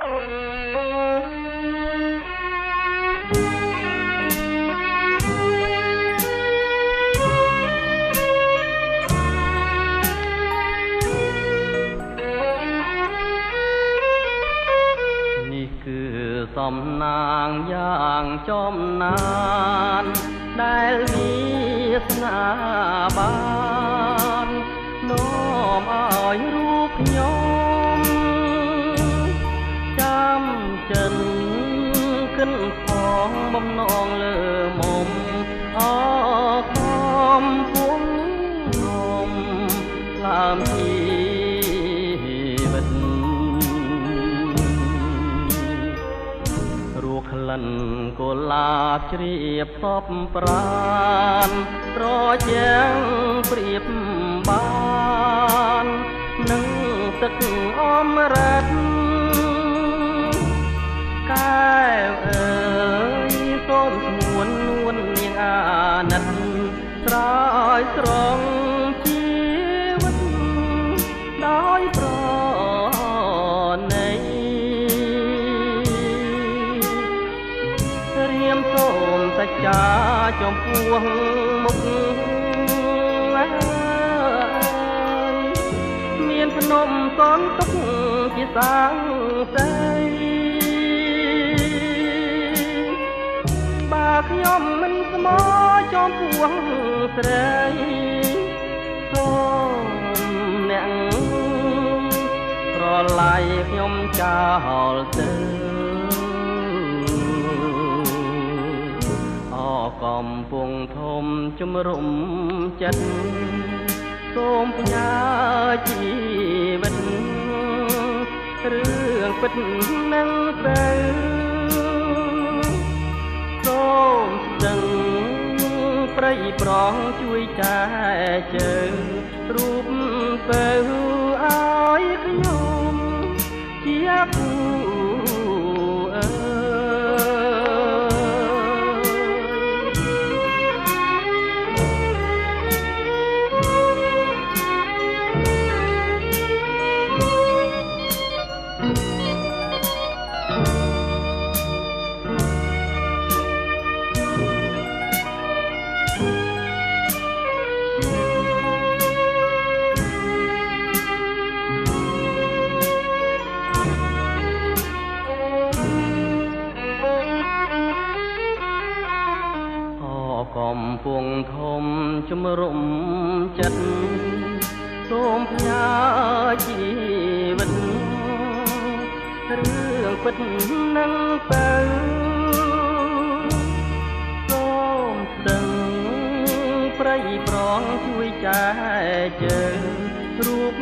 សំណាងយ៉ាងចំណានដែលវាសនាបាននាំឲ្យរូបខ្ញុំចាំចិនកិនផងបំណងលើមុំអខំពុំនំឡាមជីវិតក្លិនកុលាបជ្រាបសពប្រានប្រយ៉ាងព្រៀបបាននឹងទឹកអមរិតកែវអើយសូមស្ងួននួននាងអាណិតស្រោចស្រង់ជីវិតដោយប្រណីសូមសច្ចាចំពោះមុខមានភ្នំសនទុកជាសាងសីបើខ្ញុំមិនស្មោចំពោះស្រីសូមអ្នកប្រឡាយខ្ញុំចោលទៅកំពុងធំជំរុំចិត្តសូមផ្ញើជីវិតរឿងពិតនឹងទៅសូមស្ទឹងព្រៃប្រងជួយចែជើងរូបទៅឲ្យខ្ញុំជាគូកំពុងធំជំរុំចិត្តសូមផ្ញើជីវិតរឿងពិតនឹងទៅសូមស្ទឹងព្រៃប្រងជួយចែកជើងរូប